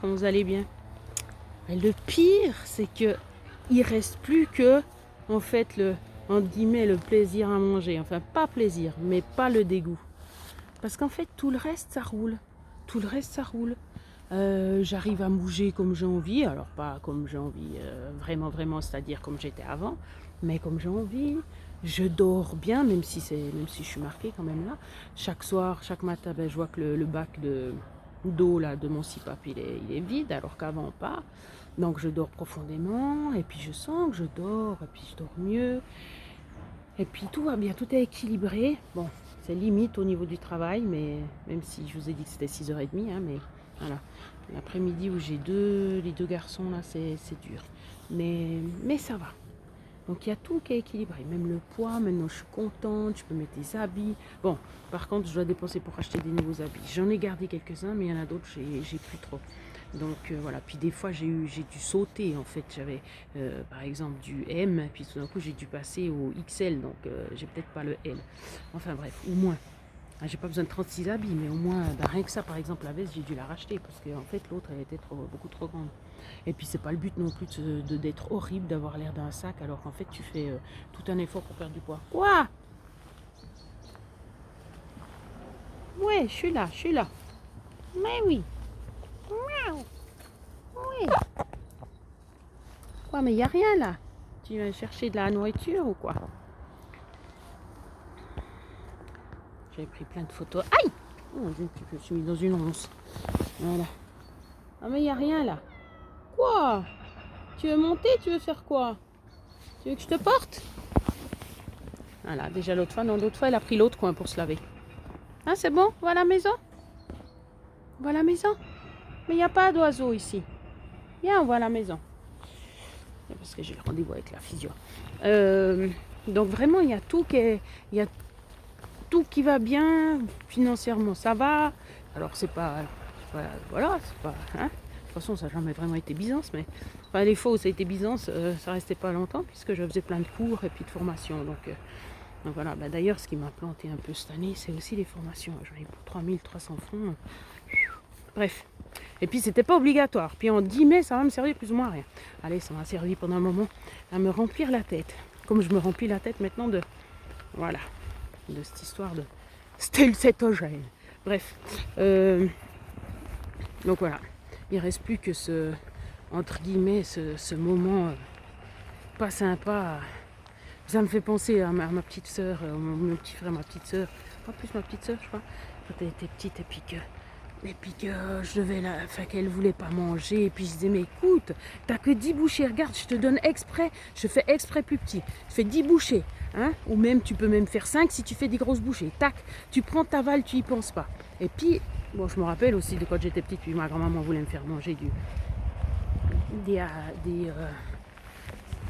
Comment vous allez bien? Et le pire, c'est que il reste plus que, en fait, entre guillemets, le plaisir à manger. Enfin, pas plaisir, mais pas le dégoût. Parce qu'en fait, tout le reste, ça roule. Tout le reste, ça roule. J'arrive à bouger comme j'ai envie. Alors, pas comme j'ai envie, vraiment, vraiment, c'est-à-dire comme j'étais avant, mais comme j'ai envie. Je dors bien, même si je suis marquée quand même là. Chaque soir, chaque matin, ben, je vois que le bac d'eau là, de mon CPAP, il est vide, alors qu'avant pas. Donc je dors profondément, et puis je sens que je dors, et puis je dors mieux. Et puis tout va bien, tout est équilibré. Bon, c'est limite au niveau du travail, mais même si je vous ai dit que c'était 6h30, hein, mais voilà. L'après-midi où j'ai les deux garçons là, c'est dur. Mais ça va. Donc il y a tout qui est équilibré, même le poids, maintenant je suis contente, je peux mettre des habits. Bon, par contre je dois dépenser pour acheter des nouveaux habits. J'en ai gardé quelques-uns, mais il y en a d'autres, j'ai plus trop. Donc voilà, puis des fois j'ai dû sauter en fait, j'avais par exemple du M, puis tout d'un coup j'ai dû passer au XL, donc j'ai peut-être pas le L. Enfin bref, au moins. J'ai pas besoin de 36 habits, mais au moins, rien que ça, par exemple, la veste, j'ai dû la racheter parce qu'en fait, l'autre, elle était beaucoup trop grande. Et puis, c'est pas le but non plus d'être horrible, d'avoir l'air d'un sac, alors qu'en fait, tu fais tout un effort pour perdre du poids. Quoi? Ouais, je suis là, je suis là. Mais oui. Miaou. Oui. Quoi, mais il n'y a rien là. Tu vas chercher de la nourriture ou quoi? J'avais pris plein de photos. Aïe! Oh, je suis mis dans une once. Voilà. Ah, mais il n'y a rien là. Quoi? Tu veux monter? Tu veux faire quoi? Tu veux que je te porte? Voilà, déjà l'autre fois, non, l'autre fois, elle a pris l'autre coin pour se laver. Ah, c'est bon? On va à la maison? On va à la maison? Mais il n'y a pas d'oiseaux ici. Viens, on va à la maison. Parce que j'ai le rendez-vous avec la physio. Donc vraiment, il y a tout il y a tout qui va bien. Financièrement, ça va. Alors, voilà, c'est pas... Hein, de toute façon, ça n'a jamais vraiment été Byzance, mais enfin, les fois où ça a été Byzance, ça restait pas longtemps, puisque je faisais plein de cours et puis de formations. Donc voilà, bah d'ailleurs, ce qui m'a planté un peu cette année, c'est aussi les formations. J'en ai pour 3300 francs. Bref. Et puis, c'était pas obligatoire. Puis en 10 mai, ça va me servir plus ou moins à rien. Allez, ça m'a servi pendant un moment à me remplir la tête. Comme je me remplis la tête maintenant voilà, de cette histoire de stelcétogène. Bref. Donc voilà. Il reste plus que entre guillemets, ce moment pas sympa. Ça me fait penser à ma petite soeur, mon petit frère, ma petite soeur, pas plus ma petite soeur, je crois, quand elle était petite, et puis que je devais enfin qu'elle voulait pas manger, et puis je disais, mais écoute, t'as que 10 bouchées, regarde, je te donne exprès, je fais exprès plus petit, je fais 10 bouchées, hein, ou même tu peux même faire 5 si tu fais des grosses bouchées, tac, tu prends ta valve, tu y penses pas. Et puis, bon, je me rappelle aussi de quand j'étais petite, puis ma grand-maman voulait me faire manger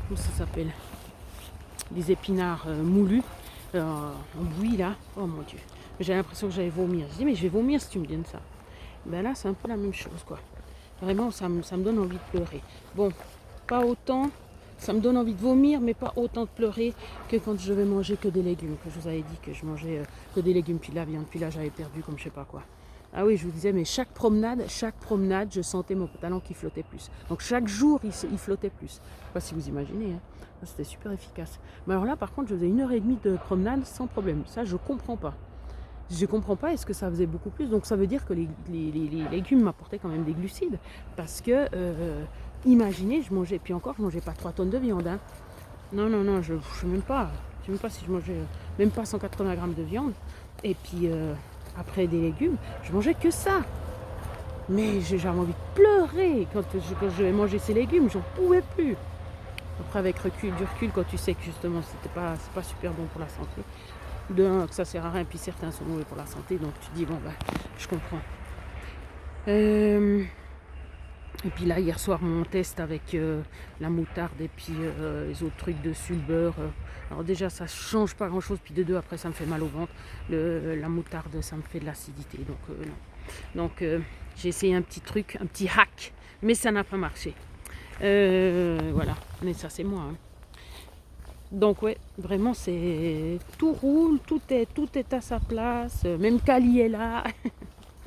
comment ça s'appelle, des épinards moulus en bouillie là. Oh mon dieu. J'ai l'impression que j'allais vomir. Je dis mais je vais vomir si tu me donnes ça. Ben là c'est un peu la même chose quoi. Vraiment ça me donne envie de pleurer. Bon, pas autant. Ça me donne envie de vomir, mais pas autant de pleurer que quand je vais manger que des légumes. Que je vous avais dit que je mangeais que des légumes, puis de la viande, puis là j'avais perdu comme je sais pas quoi. Ah oui, je vous disais, mais chaque promenade, je sentais mon pantalon qui flottait plus. Donc chaque jour, il flottait plus. Je ne sais pas si vous imaginez, hein. C'était super efficace. Mais alors là, par contre, je faisais 1h30 de promenade sans problème. Ça, je comprends pas. Je comprends pas, est-ce que ça faisait beaucoup plus? Donc ça veut dire que les légumes m'apportaient quand même des glucides. Parce que, imaginez, je mangeais, puis encore, je mangeais pas 3 tonnes de viande. Hein. Non, non, non, je ne sais même pas. Je sais même pas si je mangeais même pas 180 grammes de viande. Et puis, après des légumes, je mangeais que ça. Mais j'avais envie de pleurer quand je vais manger ces légumes, j'en pouvais plus. Après avec du recul, quand tu sais que justement c'est pas super bon pour la santé, de un, que ça sert à rien, puis certains sont mauvais pour la santé, donc tu te dis bon bah je comprends. Et puis là hier soir mon test avec la moutarde et puis les autres trucs dessus, le beurre. Alors déjà ça change pas grand chose, puis de deux après ça me fait mal au ventre. La moutarde ça me fait de l'acidité, donc non. Donc j'ai essayé un petit truc, un petit hack, mais ça n'a pas marché. Voilà, mais ça c'est moi. Hein. Donc ouais, vraiment c'est tout roule, tout est à sa place, même Kali est là.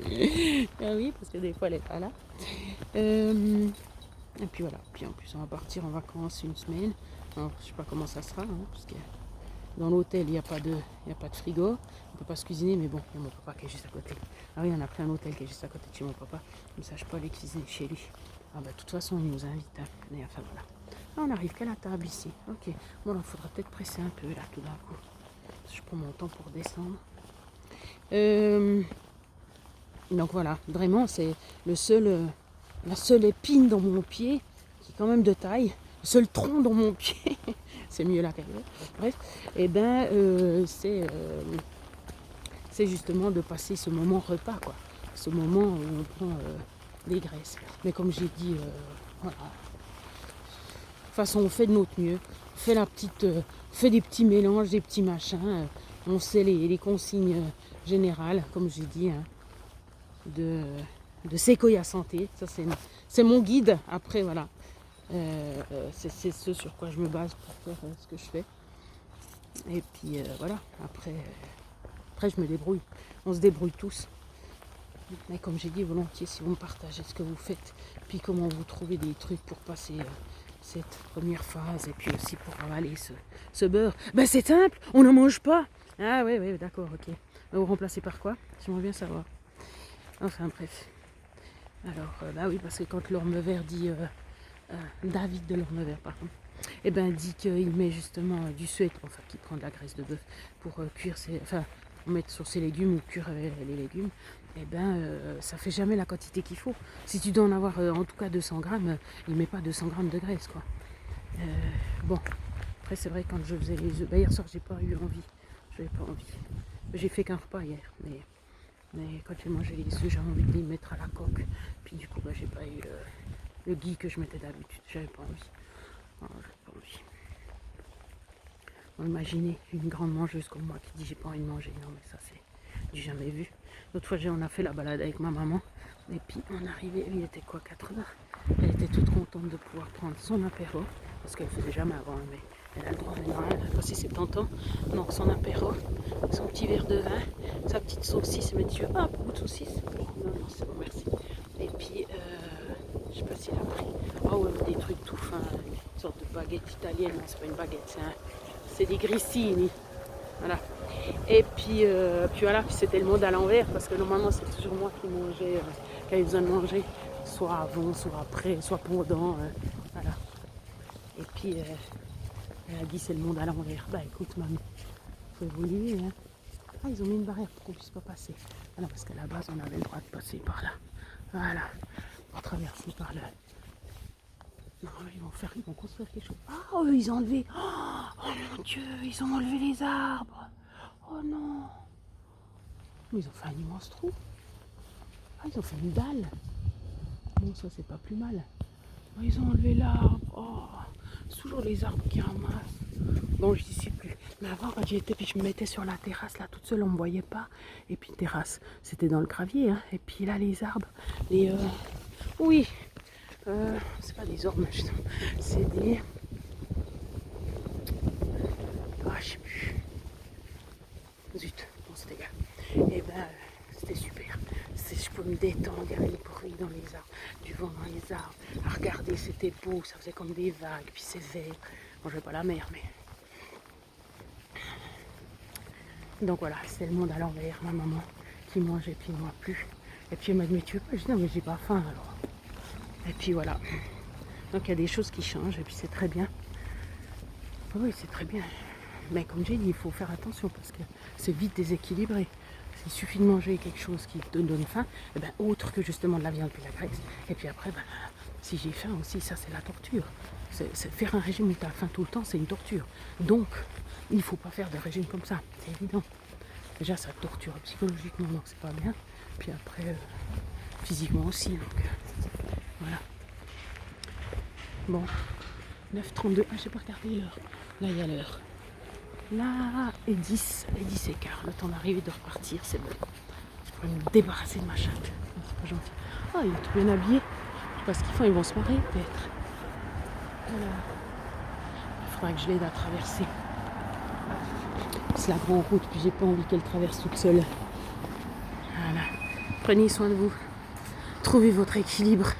Ah oui, parce que des fois elle est pas là. Et puis voilà, puis en plus on va partir en vacances une semaine. Alors je sais pas comment ça sera, hein, parce que dans l'hôtel il n'y a pas de frigo, on peut pas se cuisiner, mais bon, il y a mon papa qui est juste à côté. Ah oui, on a pris un hôtel qui est juste à côté de chez mon papa, comme ça je peux aller cuisiner chez lui. Ah bah de toute façon il nous invite, hein. Mais enfin voilà. Ah, on arrive qu'à la table ici, ok. Bon là il faudra peut-être presser un peu là tout d'un coup. Je prends mon temps pour descendre. Donc voilà, vraiment c'est la seule épine dans mon pied, qui est quand même de taille, le seul tronc dans mon pied, c'est mieux là qu'ailleurs, bref, et ben c'est justement de passer ce moment repas, quoi. Ce moment où on prend des graisses. Mais comme j'ai dit, voilà. De toute façon, on fait de notre mieux. On fait des petits mélanges, des petits machins. On sait les consignes générales, comme j'ai dit, hein, de Sequoia Santé. Ça, c'est mon guide. Après, voilà. C'est ce sur quoi je me base pour faire ce que je fais. Et puis, voilà. Après, je me débrouille. On se débrouille tous. Mais comme j'ai dit volontiers, si vous me partagez ce que vous faites, puis comment vous trouvez des trucs pour passer cette première phase, et puis aussi pour avaler ce beurre, ben c'est simple, on n'en mange pas. Ah oui, d'accord, ok. Vous remplacez par quoi? J'aimerais bien savoir. Enfin bref. Alors, bah oui, parce que quand l'Ormevert dit, David de l'Ormevert, par contre, et ben dit qu'il met justement du suède, enfin qu'il prend de la graisse de bœuf pour cuire mettre sur ses légumes ou cuire avec les légumes, et ben ça fait jamais la quantité qu'il faut. Si tu dois en avoir en tout cas 200 grammes, il met pas 200 grammes de graisse, quoi. Bon, après c'est vrai, quand je faisais les œufs, bah, hier soir j'ai pas eu envie, j'avais pas envie. J'ai fait qu'un repas hier, mais quand j'ai mangé les œufs, j'avais envie de les mettre à la coque, puis du coup bah, j'ai pas eu le ghee que je mettais d'habitude, j'avais pas envie. J'avais pas envie. Bon, imaginez une grande mangeuse comme moi qui dit j'ai pas envie de manger, non mais ça c'est du jamais vu. L'autre fois on a fait la balade avec ma maman, et puis on arrivait, il était quoi, 4 heures. Elle était toute contente de pouvoir prendre son apéro, parce qu'elle faisait jamais avant, mais elle a le droit maintenant, elle a passé 70 ans, donc son apéro, son petit verre de vin, sa petite saucisse, elle m'a dit tu veux pas un peu de saucisse? Non, c'est bon, merci. Et puis, je sais pas s'il a pris, des trucs tout fins, une sorte de baguette italienne, non c'est pas une baguette, c'est des grissini, voilà. Et puis voilà, puis c'était le monde à l'envers, parce que normalement c'est toujours moi qui mangeais, qui avait besoin de manger, soit avant, soit après, soit pendant, voilà. Et puis elle a dit c'est le monde à l'envers. Bah écoute mamie, faut évoluer, hein. Ah, ils ont mis une barrière pour qu'on puisse pas passer. Ah non, parce qu'à la base on avait le droit de passer par là, voilà, pour traverser par là. Non, ils vont construire quelque chose. Ah, eux, ils ont enlevé. Oh mon Dieu, ils ont enlevé les arbres. Oh non. Mais ils ont fait un immense trou. Ah, ils ont fait une dalle. Bon, ça, c'est pas plus mal. Oh, ils ont enlevé l'arbre. Oh, c'est toujours les arbres qui ramassent. Bon, je n'y suis plus. Mais avant, quand j'y étais, puis je me mettais sur la terrasse, là, toute seule, on ne me voyait pas. Et puis, terrasse, c'était dans le gravier. Hein. Et puis là, les arbres, oui. C'est pas des ormes, c'est des... Ah, je sais plus. Zut, bon, c'était égal. Et ben, c'était super. Je pouvais me détendre, il y avait les bruits dans les arbres, du vent dans les arbres. À regarder, c'était beau, ça faisait comme des vagues, puis c'est vert. Bon, je vais pas la mer, mais... Donc voilà, c'est le monde à l'envers, ma maman qui mangeait, puis moi plus. Et puis elle m'a dit, mais tu veux pas? Je dis, non, mais j'ai pas faim alors. Et puis voilà. Donc il y a des choses qui changent, et puis c'est très bien. Oui, c'est très bien. Mais comme j'ai dit, il faut faire attention parce que c'est vite déséquilibré. Il suffit de manger quelque chose qui te donne faim, et ben, autre que justement de la viande et la graisse. Et puis après, ben, si j'ai faim aussi, ça c'est la torture. Faire un régime où tu as faim tout le temps, c'est une torture. Donc, il ne faut pas faire de régime comme ça, c'est évident. Déjà, ça torture psychologiquement, donc c'est pas bien. Puis après, physiquement aussi. Donc, voilà. Bon, 9h32. Ah, j'ai pas regardé l'heure. Là, il y a l'heure. Là, et 10 et quart. Le temps d'arriver, de repartir, c'est bon. Je pourrais me débarrasser de ma chatte. C'est pas gentil. Ah, il est tout bien habillé. Je sais pas ce qu'ils font, ils vont se marier peut-être. Voilà. Il faudra que je l'aide à traverser. C'est la grande route, puis j'ai pas envie qu'elle traverse toute seule. Voilà. Prenez soin de vous. Trouvez votre équilibre.